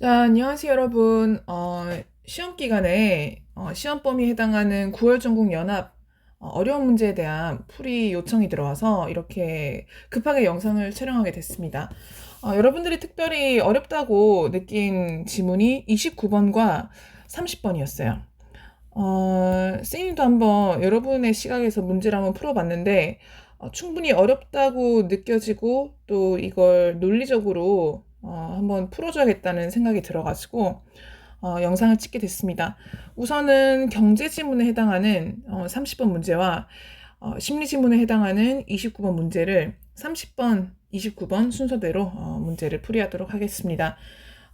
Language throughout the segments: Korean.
자, 안녕하세요, 여러분. 시험 기간에 시험 범위에 해당하는 9월 전국 연합 어려운 문제에 대한 풀이 요청이 들어와서 이렇게 급하게 영상을 촬영하게 됐습니다. 여러분들이 특별히 어렵다고 느낀 지문이 29번과 30번이었어요. 선생님도 한번 여러분의 시각에서 문제를 한번 풀어봤는데, 충분히 어렵다고 느껴지고, 또 이걸 논리적으로 한번 풀어줘야겠다는 생각이 들어가지고, 영상을 찍게 됐습니다. 우선은 경제 지문에 해당하는 30번 문제와 심리 지문에 해당하는 29번 문제를 30번, 29번 순서대로 문제를 풀이하도록 하겠습니다.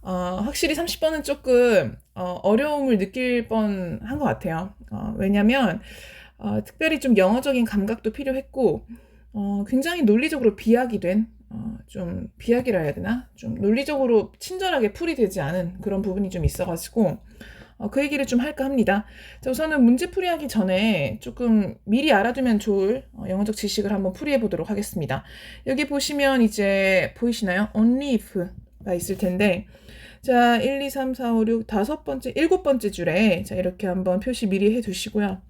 확실히 30번은 조금 어려움을 느낄 뻔한 것 같아요. 왜냐면 특별히 좀 영어적인 감각도 필요했고 굉장히 논리적으로 비약이 된 좀 비약이라 해야 되나? 좀 논리적으로 친절하게 풀이되지 않은 그런 부분이 좀 있어가지고 그 얘기를 좀 할까 합니다. 자, 우선은 문제 풀이하기 전에 조금 미리 알아두면 좋을 영어적 지식을 한번 풀이해 보도록 하겠습니다. 여기 보시면 이제 보이시나요? only if가 있을 텐데 자, 1, 2, 3, 4, 5, 6, 다섯 번째, 일곱 번째 줄에 자, 이렇게 한번 표시 미리 해 두시고요.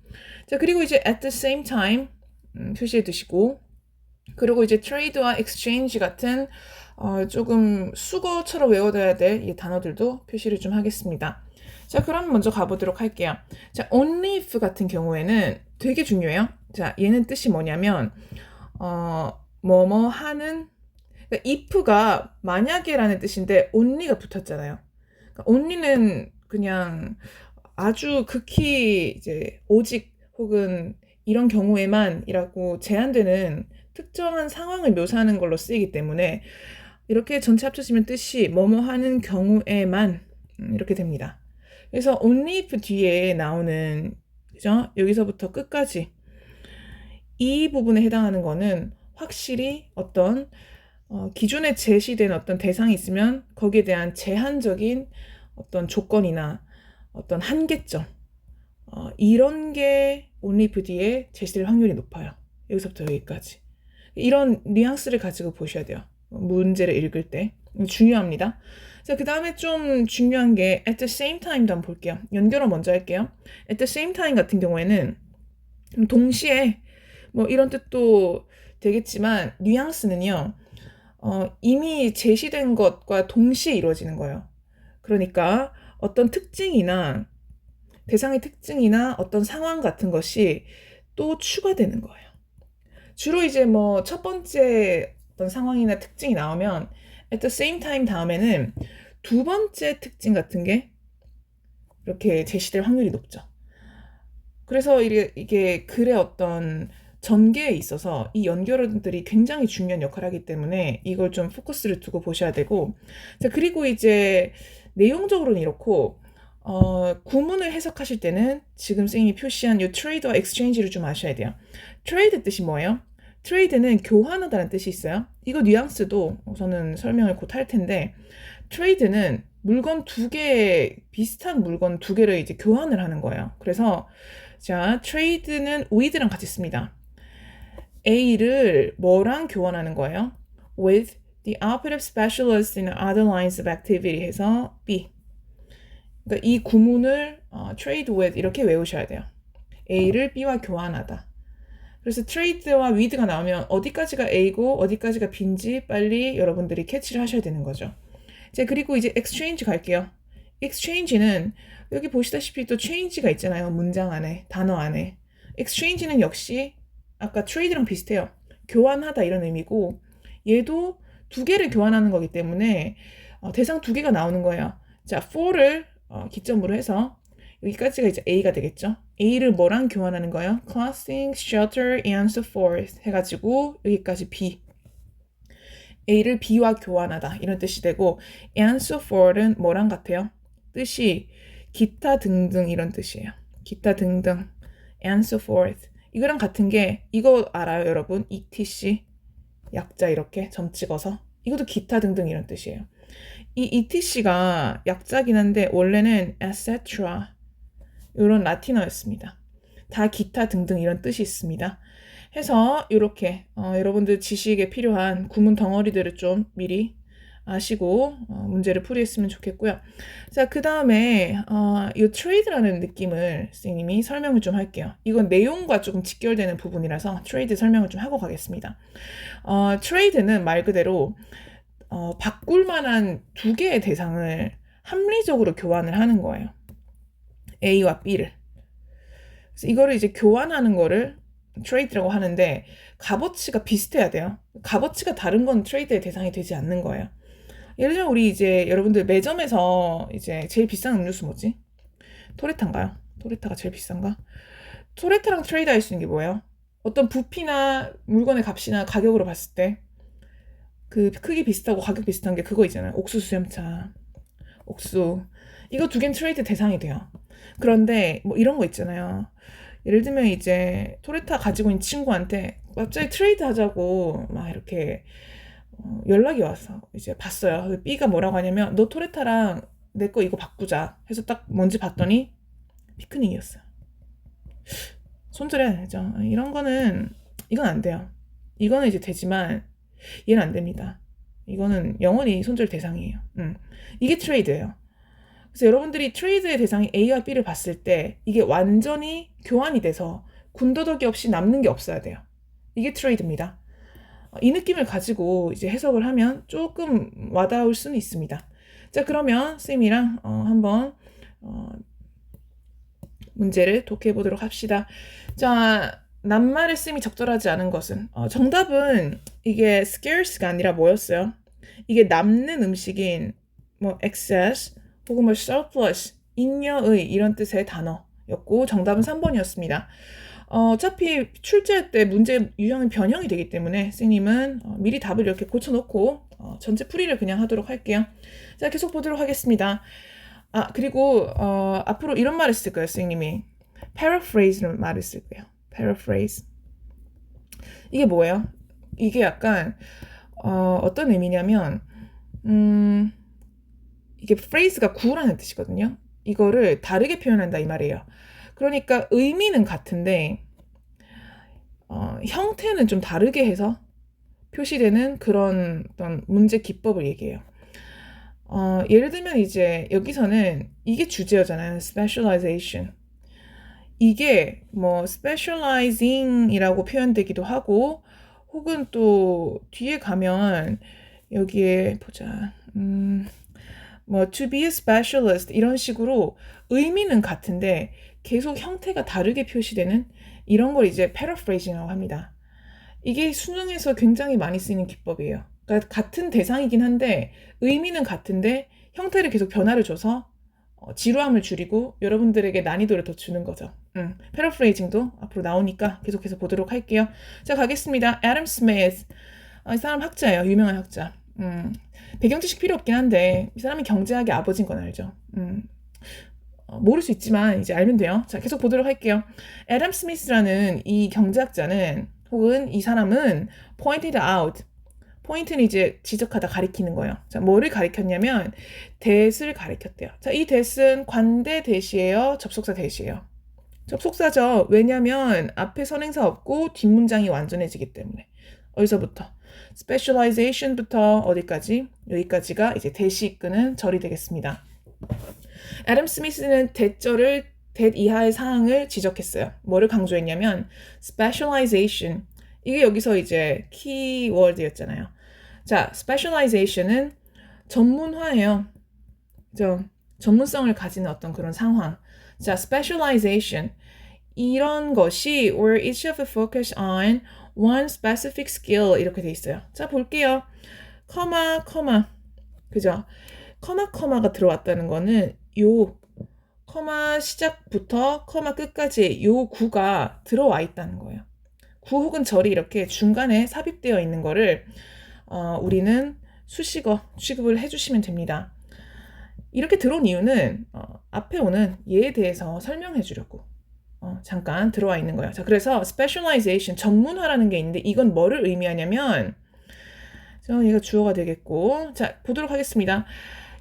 자, 그리고 이제 at the same time 표시해 두시고 그리고 이제 trade와 exchange 같은 조금 수거처럼 외워둬야 될 이 단어들도 표시를 좀 하겠습니다. 자, 그럼 먼저 가보도록 할게요. 자, only if 같은 경우에는 되게 중요해요. 자, 얘는 뜻이 뭐냐면 뭐뭐 하는 그러니까 if가 만약에라는 뜻인데 only가 붙었잖아요. 그러니까 only는 그냥 아주 극히 이제 오직 혹은 이런 경우에만이라고 제한되는 특정한 상황을 묘사하는 걸로 쓰이기 때문에 이렇게 전체 합쳐지면 뜻이 뭐뭐 하는 경우에만 이렇게 됩니다. 그래서 only if 뒤에 나오는 그죠? 여기서부터 끝까지 이 부분에 해당하는 거는 확실히 어떤 기존에 제시된 어떤 대상이 있으면 거기에 대한 제한적인 어떤 조건이나 어떤 한계점 이런 게 only if 뒤에 제시될 확률이 높아요. 여기서부터 여기까지. 이런 뉘앙스를 가지고 보셔야 돼요. 문제를 읽을 때. 중요합니다. 자, 그 다음에 좀 중요한 게 at the same time도 한번 볼게요. 연결어 먼저 할게요. at the same time 같은 경우에는 동시에 뭐 이런 뜻도 되겠지만 뉘앙스는요. 이미 제시된 것과 동시에 이루어지는 거예요. 그러니까 어떤 특징이나 대상의 특징이나 어떤 상황 같은 것이 또 추가되는 거예요. 주로 이제 뭐 첫 번째 어떤 상황이나 특징이 나오면 at the same time 다음에는 두 번째 특징 같은 게 이렇게 제시될 확률이 높죠. 그래서 이게 글의 어떤 전개에 있어서 이 연결어들이 굉장히 중요한 역할을 하기 때문에 이걸 좀 포커스를 두고 보셔야 되고 자 그리고 이제 내용적으로는 이렇고 구문을 해석하실 때는 지금 선생님이 표시한 이 trade와 exchange를 좀 아셔야 돼요. trade 뜻이 뭐예요? trade는 교환하다는 뜻이 있어요. 이거 뉘앙스도 우선은 설명을 곧 할 텐데 trade는 물건 두 개, 비슷한 물건 두 개를 이제 교환을 하는 거예요. 그래서 자, trade는 with랑 같이 씁니다. A를 뭐랑 교환하는 거예요? With the operative specialist in other lines of activity 해서 B. 그러니까 이 구문을 trade with 이렇게 외우셔야 돼요. A를 B와 교환하다. 그래서 trade와 with가 나오면 어디까지가 A고 어디까지가 B인지 빨리 여러분들이 캐치를 하셔야 되는 거죠. 자, 그리고 이제 exchange 갈게요. exchange는 여기 보시다시피 또 change가 있잖아요. 문장 안에, 단어 안에. exchange는 역시 아까 trade랑 비슷해요. 교환하다 이런 의미고 얘도 두 개를 교환하는 거기 때문에 대상 두 개가 나오는 거예요. 자, for를 기점으로 해서 여기까지가 이제 A가 되겠죠. A를 뭐랑 교환하는 거예요? clothing, shelter, and so forth 해가지고 여기까지 B. A를 B와 교환하다 이런 뜻이 되고 and so forth는 뭐랑 같아요? 뜻이 기타 등등 이런 뜻이에요. 기타 등등 and so forth 이거랑 같은 게 이거 알아요 여러분? ETC 약자 이렇게 점 찍어서 이것도 기타 등등 이런 뜻이에요. 이 ETC가 약자긴 한데 원래는 etc 이런 라틴어였습니다. 다 기타 등등 이런 뜻이 있습니다. 해서 이렇게 여러분들 지식에 필요한 구문 덩어리들을 좀 미리 아시고 문제를 풀이했으면 좋겠고요. 자, 그 다음에 이 트레이드라는 느낌을 선생님이 설명을 좀 할게요. 이건 내용과 조금 직결되는 부분이라서 트레이드 설명을 좀 하고 가겠습니다. 트레이드는 말 그대로 바꿀 만한 두 개의 대상을 합리적으로 교환을 하는 거예요. A와 B를. 그래서 이거를 이제 교환하는 거를 트레이드라고 하는데 값어치가 비슷해야 돼요. 값어치가 다른 건 트레이드의 대상이 되지 않는 거예요. 예를 들면 우리 이제 여러분들 매점에서 이제 제일 비싼 음료수 뭐지? 토레타인가요? 토레타가 제일 비싼가? 토레타랑 트레이드 할 수 있는 게 뭐예요? 어떤 부피나 물건의 값이나 가격으로 봤을 때 그 크기 비슷하고 가격 비슷한 게 그거 있잖아요. 옥수수 수염차, 옥수. 이거 두 개는 트레이드 대상이 돼요. 그런데 뭐 이런 거 있잖아요. 예를 들면 이제 토레타 가지고 있는 친구한테 갑자기 트레이드 하자고 막 이렇게 연락이 와서 이제 봤어요. B가 뭐라고 하냐면 너 토레타랑 내 거 이거 바꾸자 해서 딱 뭔지 봤더니 피크닉이었어요. 손절해야죠. 이런 거는 이건 안 돼요. 이거는 이제 되지만 얘는 안 됩니다. 이거는 영원히 손절 대상이에요. 이게 트레이드예요. 그래서 여러분들이 트레이드의 대상이 A와 B를 봤을 때 이게 완전히 교환이 돼서 군더더기 없이 남는 게 없어야 돼요. 이게 트레이드입니다. 이 느낌을 가지고 이제 해석을 하면 조금 와닿을 수는 있습니다. 자, 그러면 쌤이랑 한번 문제를 독해 보도록 합시다. 자, 낱말의 쌤이 적절하지 않은 것은 정답은 이게 scarce가 아니라 뭐였어요? 이게 남는 음식인 뭐 excess 혹은 뭐 surplus, 잉여의 이런 뜻의 단어였고 정답은 3번이었습니다. 어차피 출제 때 문제 유형이 변형이 되기 때문에 선생님은 미리 답을 이렇게 고쳐놓고 전체 풀이를 그냥 하도록 할게요. 자, 계속 보도록 하겠습니다. 그리고 앞으로 이런 말을 쓸 거예요, 선생님이. paraphrase라는 말을 쓸 거예요. paraphrase. 이게 뭐예요? 이게 약간 어떤 의미냐면 이게 phrase가 구라는 뜻이거든요. 이거를 다르게 표현한다 이 말이에요. 그러니까 의미는 같은데 형태는 좀 다르게 해서 표시되는 그런 어떤 문제 기법을 얘기해요. 예를 들면 이제 여기서는 이게 주제어잖아요. specialization. 이게 뭐 specializing이라고 표현되기도 하고 혹은 또 뒤에 가면 여기에 보자. 뭐 to be a specialist 이런 식으로 의미는 같은데 계속 형태가 다르게 표시되는 이런 걸 이제 paraphrasing이라고 합니다. 이게 수능에서 굉장히 많이 쓰이는 기법이에요. 그러니까 같은 대상이긴 한데 의미는 같은데 형태를 계속 변화를 줘서 지루함을 줄이고 여러분들에게 난이도를 더 주는 거죠. paraphrasing도 앞으로 나오니까 계속해서 보도록 할게요. 자, 가겠습니다. Adam Smith. 이 사람 학자예요. 유명한 학자. 배경 지식 필요 없긴 한데 이 사람이 경제학의 아버지인 건 알죠. 모를 수 있지만 이제 알면 돼요. 자, 계속 보도록 할게요. 애덤 스미스라는 이 경제학자는 혹은 이 사람은 pointed out. 포인트는 이제 지적하다 가리키는 거예요. 자, 뭐를 가리켰냐면 that을 가리켰대요. 자, 이 that은 관대 that이에요? 접속사 that이에요? 접속사죠. 왜냐면 앞에 선행사 없고 뒷문장이 완전해지기 때문에. 어디서부터? specialization부터 어디까지? 여기까지가 이제 that이 이끄는 절이 되겠습니다. 애덤 스미스는 that절을 that 이하의 사항을 지적했어요. 뭐를 강조했냐면 specialization. 이게 여기서 이제 키워드였잖아요. 자, specialization은 전문화예요. 그죠? 전문성을 가지는 어떤 그런 상황. 자, specialization. 이런 것이 where each of the focus on one specific skill 이렇게 돼 있어요. 자, 볼게요. 커마, 그죠? 커마가 들어왔다는 거는 요 커마 시작부터 커마 끝까지 요 구가 들어와 있다는 거예요. 구 혹은 절이 이렇게 중간에 삽입되어 있는 거를 우리는 수식어 취급을 해주시면 됩니다. 이렇게 들어온 이유는 앞에 오는 얘에 대해서 설명해 주려고 잠깐 들어와 있는 거예요. 자, 그래서 specialization, 전문화라는 게 있는데 이건 뭐를 의미하냐면 얘가 주어가 되겠고, 자, 보도록 하겠습니다.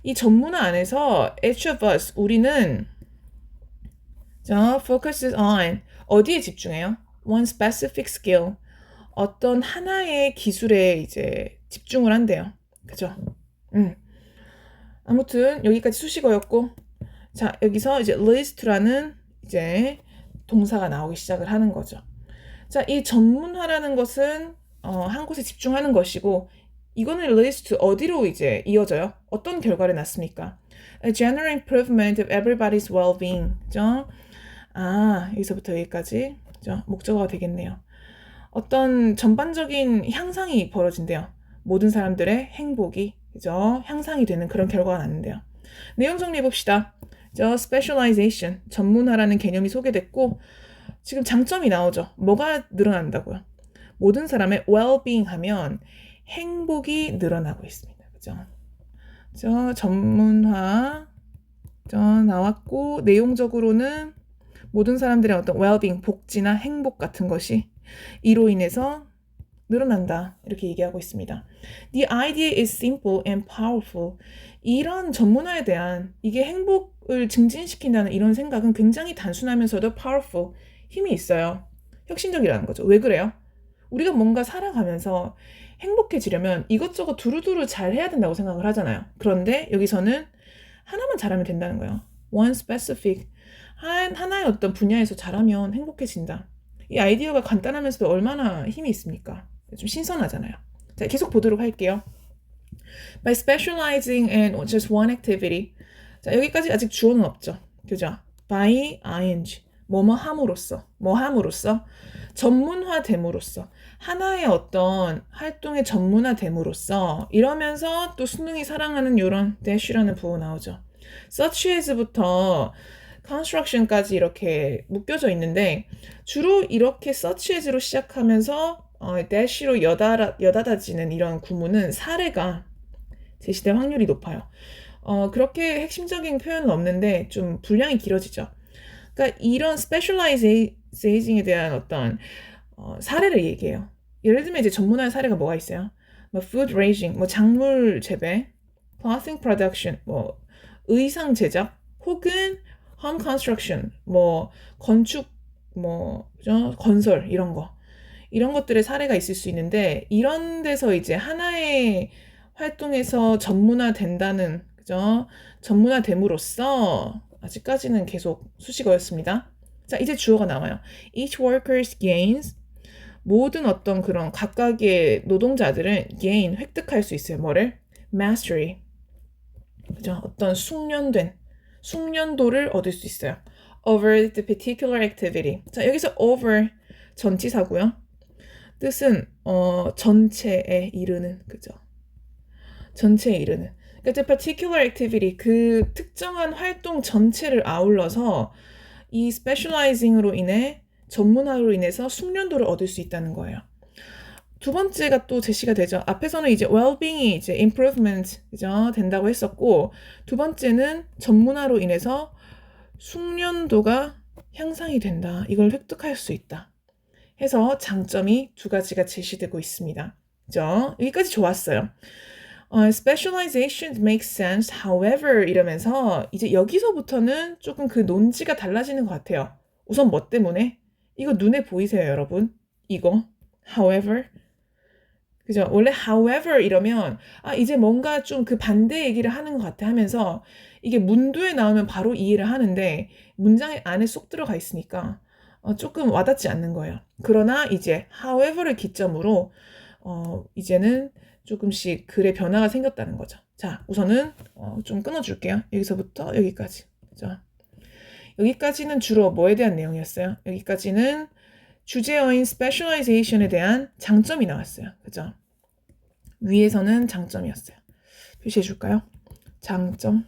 이 전문화 안에서 each of us, 우리는 focuses on 어디에 집중해요? One specific skill, 어떤 하나의 기술에 이제 집중을 한대요. 그죠? 아무튼 여기까지 수식어였고, 자, 여기서 이제 list라는 이제 동사가 나오기 시작을 하는 거죠. 자, 이 전문화라는 것은 한 곳에 집중하는 것이고, 이거는 list 어디로 이제 이어져요? 어떤 결과를 낳습니까? A general improvement of everybody's well-being. 그죠? 여기서부터 여기까지 그죠? 목적어가 되겠네요. 어떤 전반적인 향상이 벌어진대요. 모든 사람들의 행복이 그죠? 향상이 되는 그런 결과가 났는데요. 내용 정리해 봅시다. specialization, 전문화라는 개념이 소개됐고, 지금 장점이 나오죠. 뭐가 늘어난다고요? 모든 사람의 well-being 하면 행복이 늘어나고 있습니다. 그죠? 전문화 나왔고, 내용적으로는 모든 사람들의 어떤 well-being, 복지나 행복 같은 것이 이로 인해서 늘어난다. 이렇게 얘기하고 있습니다. The idea is simple and powerful. 이런 전문화에 대한 이게 행복을 증진시킨다는 이런 생각은 굉장히 단순하면서도 powerful, 힘이 있어요. 혁신적이라는 거죠. 왜 그래요? 우리가 뭔가 살아가면서 행복해지려면 이것저것 두루두루 잘 해야 된다고 생각을 하잖아요. 그런데 여기서는 하나만 잘하면 된다는 거예요. One specific. 하나의 어떤 분야에서 잘하면 행복해진다. 이 아이디어가 간단하면서도 얼마나 힘이 있습니까? 좀 신선하잖아요. 자, 계속 보도록 할게요. By specializing in just one activity. 자, 여기까지 아직 주어는 없죠. 그죠? By ing. 뭐뭐 함으로써. 전문화됨으로써. 하나의 어떤 활동에 전문화됨으로써. 이러면서 또 수능이 사랑하는 이런 dash라는 부호 나오죠. such as부터 construction까지 이렇게 묶여져 있는데 주로 이렇게 such as로 시작하면서 dash로 여닫아지는 이런 구문은 사례가 제시될 확률이 높아요. 그렇게 핵심적인 표현은 없는데 좀 분량이 길어지죠. 그러니까 이런 specialization에 대한 어떤 사례를 얘기해요. 예를 들면 이제 전문화의 사례가 뭐가 있어요? 뭐 food raising, 뭐 작물 재배, clothing production, 뭐 의상 제작, 혹은 home construction, 뭐 건축, 뭐 건설 이런 거. 이런 것들의 사례가 있을 수 있는데 이런 데서 이제 하나의 활동에서 전문화된다는 그죠? 전문화됨으로써 아직까지는 계속 수식어였습니다. 자, 이제 주어가 나와요. Each worker's gains. 모든 어떤 그런 각각의 노동자들은 gain, 획득할 수 있어요. 뭐를? Mastery. 그죠? 어떤 숙련도를 얻을 수 있어요. Over the particular activity. 자, 여기서 over 전치사고요. 뜻은 전체에 이르는, 그죠? 전체에 이르는. 그러니까 the particular activity, 그 특정한 활동 전체를 아울러서 이 specializing으로 인해 전문화로 인해서 숙련도를 얻을 수 있다는 거예요. 두 번째가 또 제시가 되죠. 앞에서는 이제 well-being이 이제 improvement, 그죠? 된다고 했었고, 두 번째는 전문화로 인해서 숙련도가 향상이 된다. 이걸 획득할 수 있다. 해서 장점이 두 가지가 제시되고 있습니다. 그죠? 여기까지 좋았어요. Specialization makes sense, however 이러면서 이제 여기서부터는 조금 그 논지가 달라지는 것 같아요. 우선 뭐 때문에? 이거 눈에 보이세요, 여러분? 이거 however 그죠? 원래 however 이러면 이제 뭔가 좀 그 반대 얘기를 하는 것 같아 하면서 이게 문두에 나오면 바로 이해를 하는데 문장 안에 쏙 들어가 있으니까 조금 와닿지 않는 거예요. 그러나 이제 however를 기점으로 이제는 조금씩 글의 변화가 생겼다는 거죠. 자, 우선은 좀 끊어줄게요. 여기서부터 여기까지. 자, 여기까지는 주로 뭐에 대한 내용이었어요? 여기까지는 주제어인 specialization에 대한 장점이 나왔어요. 그죠? 위에서는 장점이었어요. 표시해 줄까요? 장점이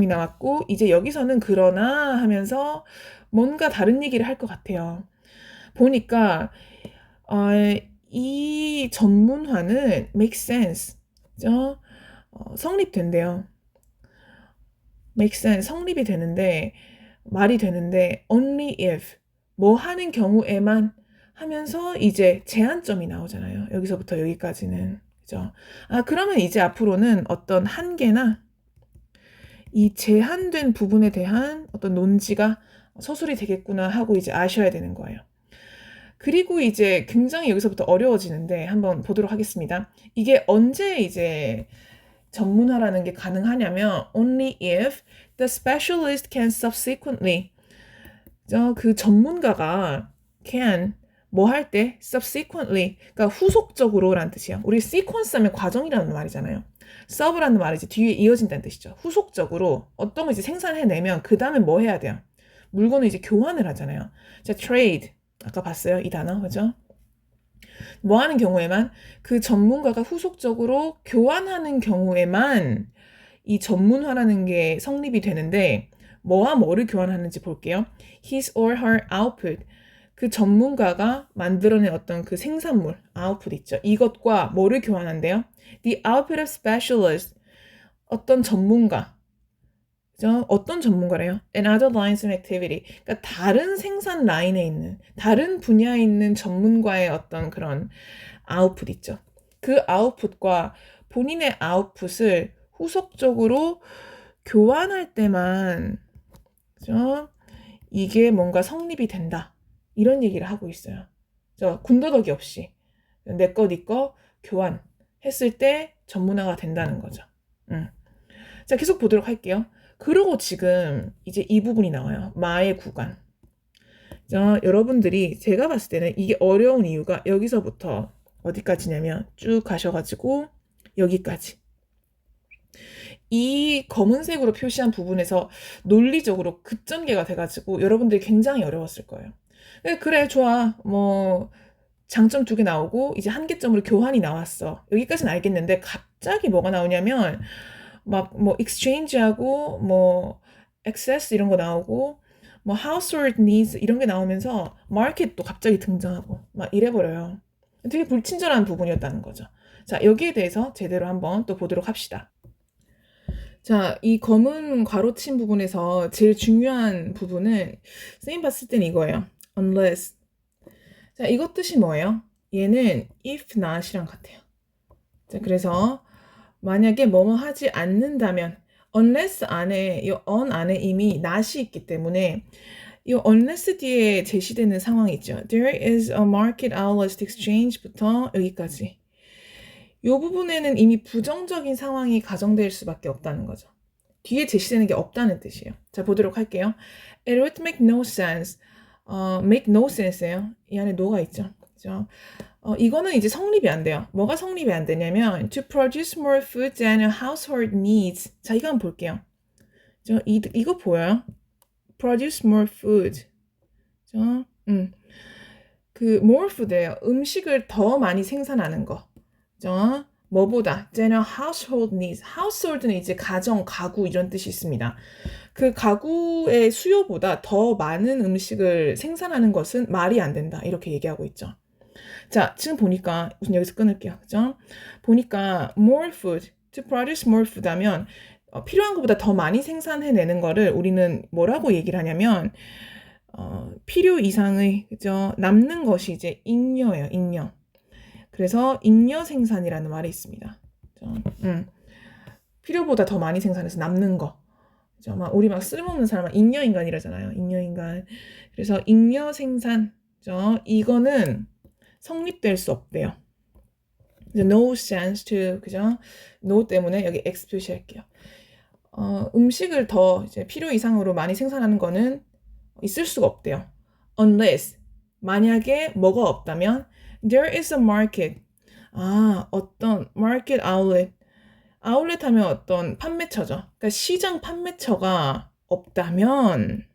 나왔고 이제 여기서는 그러나 하면서 뭔가 다른 얘기를 할 것 같아요. 보니까 이 전문화는 make sense, 그죠? 성립된대요. make sense, 성립이 되는데 말이 되는데 only if 뭐 하는 경우에만 하면서 이제 제한점이 나오잖아요. 여기서부터 여기까지는. 그죠? 그러면 이제 앞으로는 어떤 한계나 이 제한된 부분에 대한 어떤 논지가 서술이 되겠구나 하고 이제 아셔야 되는 거예요. 그리고 이제 굉장히 여기서부터 어려워지는데 한번 보도록 하겠습니다. 이게 언제 이제 전문화라는 게 가능하냐면 only if the specialist can subsequently 그 전문가가 can 뭐 할 때 subsequently 그러니까 후속적으로라는 뜻이에요. 우리 sequence 하면 과정이라는 말이잖아요. sub라는 말이 이제 뒤에 이어진다는 뜻이죠. 후속적으로 어떤 거 이제 생산해내면 그 다음에 뭐 해야 돼요? 물건을 이제 교환을 하잖아요. 자, trade 아까 봤어요 이 단어 그죠? 뭐 하는 경우에만 그 전문가가 후속적으로 교환하는 경우에만 이 전문화라는 게 성립이 되는데 뭐와 뭐를 교환하는지 볼게요. His or her output 그 전문가가 만들어낸 어떤 그 생산물 output 있죠. 이것과 뭐를 교환한대요? The output of specialist 어떤 전문가 그죠? 어떤 전문가래요? And other lines of activity. 그러니까 다른 생산 라인에 있는, 다른 분야에 있는 전문가의 어떤 그런 아웃풋 있죠. 그 아웃풋과 본인의 아웃풋을 후속적으로 교환할 때만, 그죠? 이게 뭔가 성립이 된다. 이런 얘기를 하고 있어요. 군더더기 없이. 내 거, 네 거 교환했을 때 전문화가 된다는 거죠. 자, 계속 보도록 할게요. 그리고 지금 이제 이 부분이 나와요. 마의 구간. 자, 여러분들이 제가 봤을 때는 이게 어려운 이유가 여기서부터 어디까지냐면 쭉 가셔가지고 여기까지. 이 검은색으로 표시한 부분에서 논리적으로 급전개가 돼가지고 여러분들이 굉장히 어려웠을 거예요. 그래 좋아 뭐 장점 2개 나오고 이제 한계점으로 교환이 나왔어. 여기까지는 알겠는데 갑자기 뭐가 나오냐면 막 뭐 exchange하고 뭐 access 이런 거 나오고 뭐 household needs 이런 게 나오면서 market도 갑자기 등장하고 막 이래버려요. 되게 불친절한 부분이었다는 거죠. 자, 여기에 대해서 제대로 한번 또 보도록 합시다. 자, 이 검은 괄호친 부분에서 제일 중요한 부분은 선생님 봤을 땐 이거예요. unless. 자, 이것 뜻이 뭐예요? 얘는 if not이랑 같아요. 자, 그래서 만약에 뭐뭐 하지 않는다면 unless 안에 이 on 안에 이미 not이 있기 때문에 이 unless 뒤에 제시되는 상황이 있죠. There is a market outlet exchange부터 여기까지. 이 부분에는 이미 부정적인 상황이 가정될 수밖에 없다는 거죠. 뒤에 제시되는 게 없다는 뜻이에요. 자, 보도록 할게요. It would make no sense. make no sense예요. 이 안에 no가 있죠. 그죠? 이거는 이제 성립이 안 돼요. 뭐가 성립이 안 되냐면 to produce more food than a household needs. 자, 이거 한번 볼게요. 이거 보여요? produce more food. 그 more food예요. 음식을 더 많이 생산하는 거. 뭐보다 than a household needs. household는 이제 가정, 가구 이런 뜻이 있습니다. 그 가구의 수요보다 더 많은 음식을 생산하는 것은 말이 안 된다. 이렇게 얘기하고 있죠. 자, 지금 보니까 우선 여기서 끊을게요. 그죠? 보니까 more food, to produce more food 하면 필요한 것보다 더 많이 생산해내는 거를 우리는 뭐라고 얘기를 하냐면 필요 이상의 그죠? 남는 것이 이제 잉여예요. 잉여. 그래서 잉여 생산이라는 말이 있습니다. 필요보다 더 많이 생산해서 남는 거. 그죠? 우리 막 쓸모없는 사람은 잉여 인간이라잖아요. 잉여 인간. 그래서 잉여 생산. 그죠? 이거는 성립될 수 없대요. no sense to 그죠? no 때문에 여기 X 표시할게요. 음식을 더 이제 필요 이상으로 많이 생산하는 거는 있을 수가 없대요. unless 만약에 뭐가 없다면 there is a market. 어떤 market outlet. outlet 하면 어떤 판매처죠. 그러니까 시장 판매처가 없다면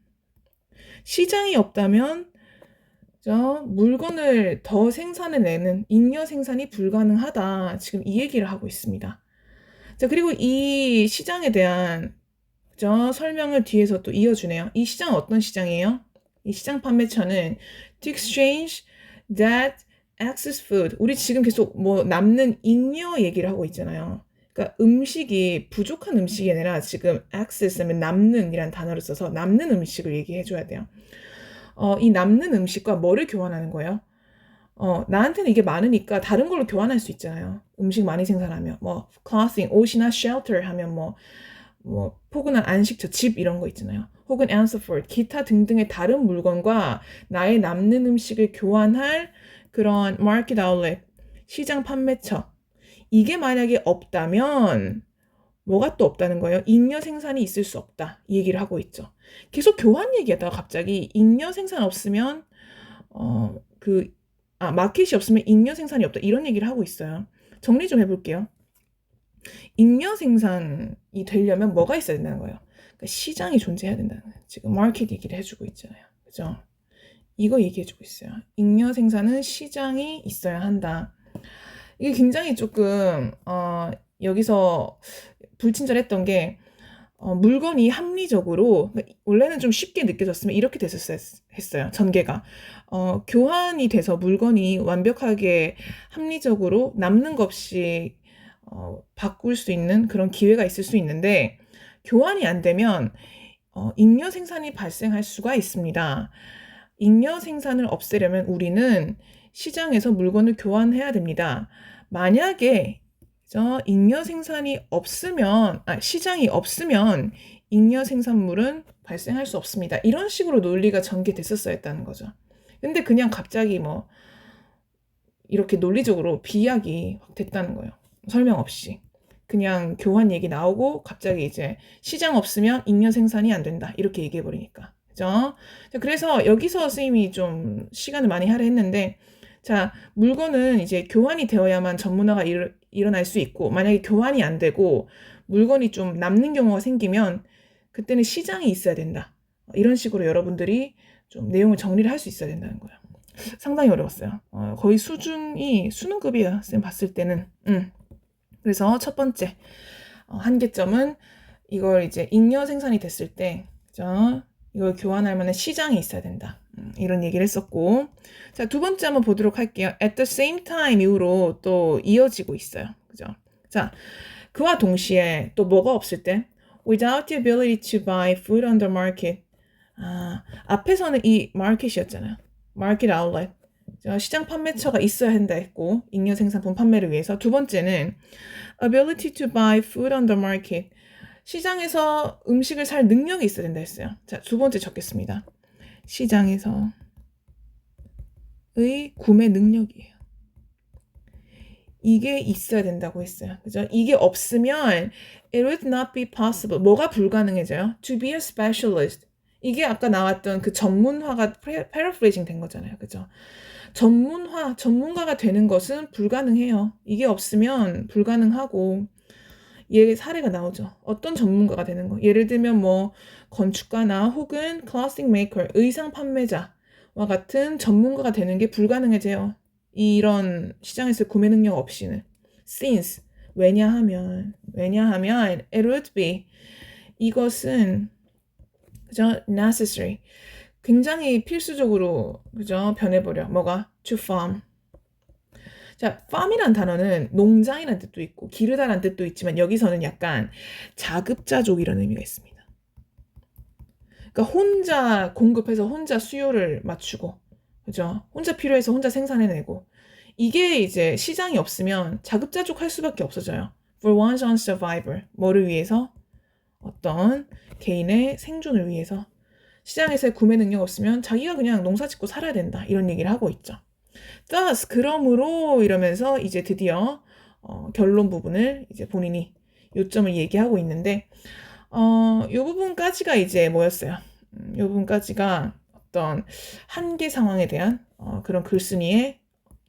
시장이 없다면 물건을 더 생산해내는 잉여 생산이 불가능하다. 지금 이 얘기를 하고 있습니다. 자, 그리고 이 시장에 대한 설명을 뒤에서 또 이어주네요. 이 시장은 어떤 시장이에요? 이 시장 판매처는 to exchange that excess food. 우리 지금 계속 뭐 남는 잉여 얘기를 하고 있잖아요. 그러니까 음식이 부족한 음식이 아니라 지금 excess 하면 남는 이란 단어를 써서 남는 음식을 얘기해줘야 돼요. 이 남는 음식과 뭐를 교환하는 거예요? 나한테는 이게 많으니까 다른 걸로 교환할 수 있잖아요. 음식 많이 생산하면 뭐 clothing, 옷이나 shelter 하면 뭐 포근한 안식처, 집 이런 거 있잖아요. 혹은 answer for 기타 등등의 다른 물건과 나의 남는 음식을 교환할 그런 market outlet, 시장 판매처. 이게 만약에 없다면 뭐가 또 없다는 거예요? 잉여 생산이 있을 수 없다. 이 얘기를 하고 있죠. 계속 교환 얘기하다가 갑자기 잉여 생산 없으면 마켓이 없으면 잉여 생산이 없다. 이런 얘기를 하고 있어요. 정리 좀 해볼게요. 잉여 생산이 되려면 뭐가 있어야 된다는 거예요? 그러니까 시장이 존재해야 된다는 거예요. 지금 마켓 얘기를 해주고 있잖아요. 그죠? 이거 얘기해주고 있어요. 잉여 생산은 시장이 있어야 한다. 이게 굉장히 조금 여기서 불친절했던 게 물건이 합리적으로 그러니까 원래는 좀 쉽게 느껴졌으면 이렇게 됐었어야 했어요. 전개가 교환이 돼서 물건이 완벽하게 합리적으로 남는 것 없이 바꿀 수 있는 그런 기회가 있을 수 있는데 교환이 안 되면 잉여 생산이 발생할 수가 있습니다. 잉여 생산을 없애려면 우리는 시장에서 물건을 교환해야 됩니다. 만약에 잉여 생산이 없으면 시장이 없으면 잉여 생산물은 발생할 수 없습니다. 이런 식으로 논리가 전개됐었어야 했다는 거죠. 근데 그냥 갑자기 뭐 이렇게 논리적으로 비약이 확 됐다는 거예요. 설명 없이. 그냥 교환 얘기 나오고 갑자기 이제 시장 없으면 잉여 생산이 안 된다. 이렇게 얘기해 버리니까. 그죠? 그래서 여기서 선생님이 좀 시간을 많이 할애했는데 자, 물건은 이제 교환이 되어야만 전문화가 일어날 수 있고 만약에 교환이 안 되고 물건이 좀 남는 경우가 생기면 그때는 시장이 있어야 된다. 이런 식으로 여러분들이 좀 내용을 정리를 할 수 있어야 된다는 거예요. 상당히 어려웠어요. 거의 수준이 수능급이에요. 쌤 봤을 때는. 그래서 첫 번째 한계점은 이걸 이제 잉여 생산이 됐을 때 그죠? 이걸 교환할 만한 시장이 있어야 된다. 이런 얘기를 했었고 자, 두 번째 한번 보도록 할게요. At the same time 이후로 또 이어지고 있어요. 그죠? 자, 그와 동시에 또 뭐가 없을 때 without the ability to buy food on the market 앞에서는 이 마켓이었잖아요. market outlet 시장 판매처가 있어야 한다 했고 잉여 생산품 판매를 위해서 두 번째는 ability to buy food on the market 시장에서 음식을 살 능력이 있어야 된다 했어요. 자, 두 번째 적겠습니다. 시장에서의 구매 능력이에요. 이게 있어야 된다고 했어요. 그죠? 이게 없으면 it would not be possible. 뭐가 불가능해져요? To be a specialist. 이게 아까 나왔던 그 전문화가 paraphrasing 된 거잖아요. 그죠? 전문가가 되는 것은 불가능해요. 이게 없으면 불가능하고 얘 사례가 나오죠. 어떤 전문가가 되는 거. 예를 들면 뭐 건축가나 혹은 clothing maker, 의상 판매자와 같은 전문가가 되는 게 불가능해져요. 이런 시장에서 구매 능력 없이는. Since 왜냐하면 it would be 이것은 그죠? necessary 굉장히 필수적으로 그죠? 변해버려. 뭐가? to farm. 자, farm이란 단어는 농장이란 뜻도 있고 기르다란 뜻도 있지만 여기서는 약간 자급자족 이런 의미가 있습니다. 그러니까 혼자 공급해서 혼자 수요를 맞추고 그죠? 혼자 필요해서 혼자 생산해내고 이게 이제 시장이 없으면 자급자족 할 수밖에 없어져요. For one's own survival. 뭐를 위해서? 어떤 개인의 생존을 위해서. 시장에서의 구매 능력 없으면 자기가 그냥 농사 짓고 살아야 된다. 이런 얘기를 하고 있죠. thus, 그러므로 이러면서 이제 드디어 결론 부분을 이제 본인이 요점을 얘기하고 있는데 요 부분까지가 이제 뭐였어요? 요 부분까지가 어떤 한계 상황에 대한 그런 글쓴이의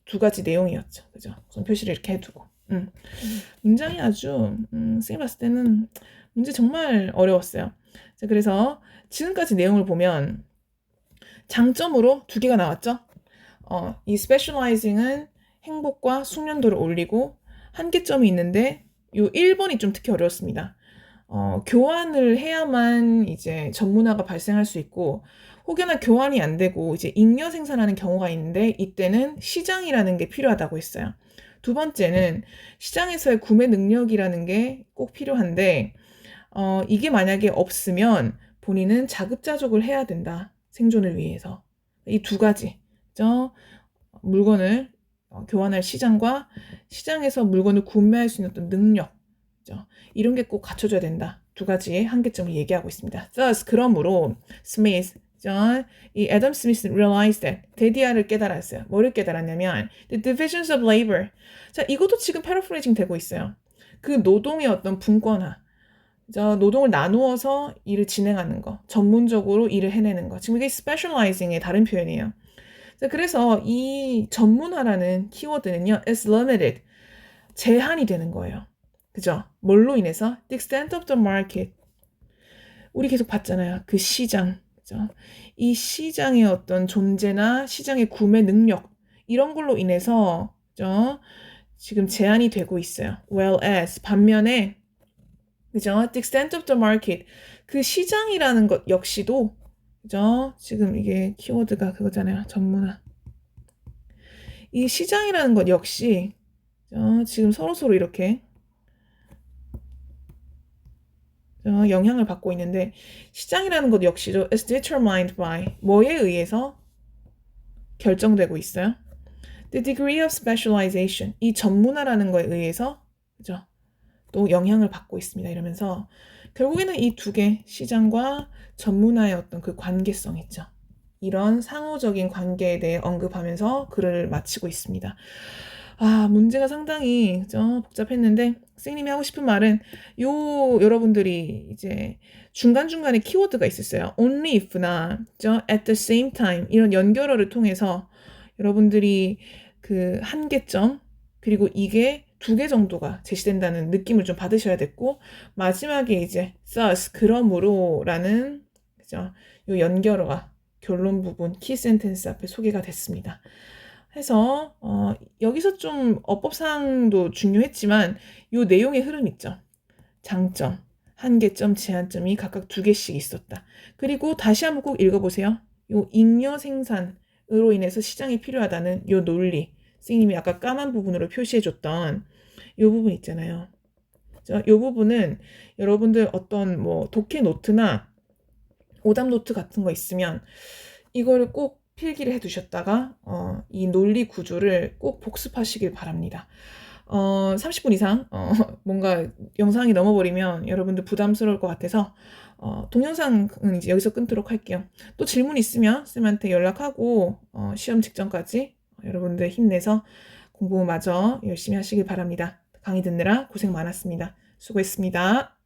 두 가지 내용이었죠. 그죠? 우선 표시를 이렇게 해두고. 문장이 아주 쌤이 봤을 때는 문제 정말 어려웠어요. 자, 그래서 지금까지 내용을 보면 장점으로 두 개가 나왔죠. 이 specializing은 행복과 숙련도를 올리고 한계점이 있는데 요 1번이 좀 특히 어려웠습니다. 교환을 해야만 이제 전문화가 발생할 수 있고 혹여나 교환이 안 되고 이제 잉여 생산하는 경우가 있는데 이때는 시장이라는 게 필요하다고 했어요. 두 번째는 시장에서의 구매 능력이라는 게 꼭 필요한데 이게 만약에 없으면 본인은 자급자족을 해야 된다. 생존을 위해서. 이 두 가지. 물건을 교환할 시장과 시장에서 물건을 구매할 수 있는 어떤 능력. 그죠? 이런 게 꼭 갖춰져야 된다. 두 가지의 한계점을 얘기하고 있습니다. Thus, 그러므로 Smith, 이 애덤 스미스는 realized that, 데디아를 깨달았어요. 뭐를 깨달았냐면 the divisions of labor. 자, 이것도 지금 패러프레이징 되고 있어요. 그 노동의 어떤 분권화, 노동을 나누어서 일을 진행하는 거, 전문적으로 일을 해내는 거. 지금 이게 specializing의 다른 표현이에요. 자, 그래서 이 전문화라는 키워드는요, is limited, 제한이 되는 거예요. 그죠? 뭘로 인해서? The extent of the market. 우리 계속 봤잖아요. 그 시장. 그죠? 이 시장의 어떤 존재나 시장의 구매 능력, 이런 걸로 인해서, 그죠? 지금 제한이 되고 있어요. Whereas, 반면에, 그죠? The extent of the market. 그 시장이라는 것 역시도, 그죠? 지금 이게 키워드가 그거잖아요. 전문화. 이 시장이라는 것 역시, 지금 서로서로 이렇게, 영향을 받고 있는데, 시장이라는 것 역시도 is determined by, 뭐에 의해서 결정되고 있어요? The degree of specialization. 이 전문화라는 거에 의해서, 그죠? 또 영향을 받고 있습니다. 이러면서 결국에는 이 두 개, 시장과 전문화의 어떤 그 관계성 있죠. 이런 상호적인 관계에 대해 언급하면서 글을 마치고 있습니다. 문제가 상당히 복잡했는데 선생님이 하고 싶은 말은 여러분들이 이제 중간중간에 키워드가 있었어요. only if나 at the same time 이런 연결어를 통해서 여러분들이 그 한계점 그리고 이게 두 개 정도가 제시된다는 느낌을 좀 받으셔야 됐고 마지막에 이제 thus 그러므로라는 그죠? 요 연결어가 결론 부분 키 센텐스 앞에 소개가 됐습니다. 해서 여기서 좀 어법상도 중요했지만 요 내용의 흐름 있죠. 장점, 한계점, 제한점이 각각 두 개씩 있었다. 그리고 다시 한번 꼭 읽어보세요. 요 잉여 생산으로 인해서 시장이 필요하다는 요 논리. 선생님이 아까 까만 부분으로 표시해줬던 요 부분 있잖아요. 요 부분은 여러분들 어떤 뭐 독해 노트나 오답 노트 같은 거 있으면 이거를 꼭 필기를 해두셨다가 이 논리 구조를 꼭 복습하시길 바랍니다. 30분 이상 뭔가 영상이 넘어버리면 여러분들 부담스러울 것 같아서 동영상은 이제 여기서 끊도록 할게요. 또 질문 있으면 쌤한테 연락하고 시험 직전까지 여러분들 힘내서 공부마저 열심히 하시길 바랍니다. 강의 듣느라 고생 많았습니다. 수고했습니다.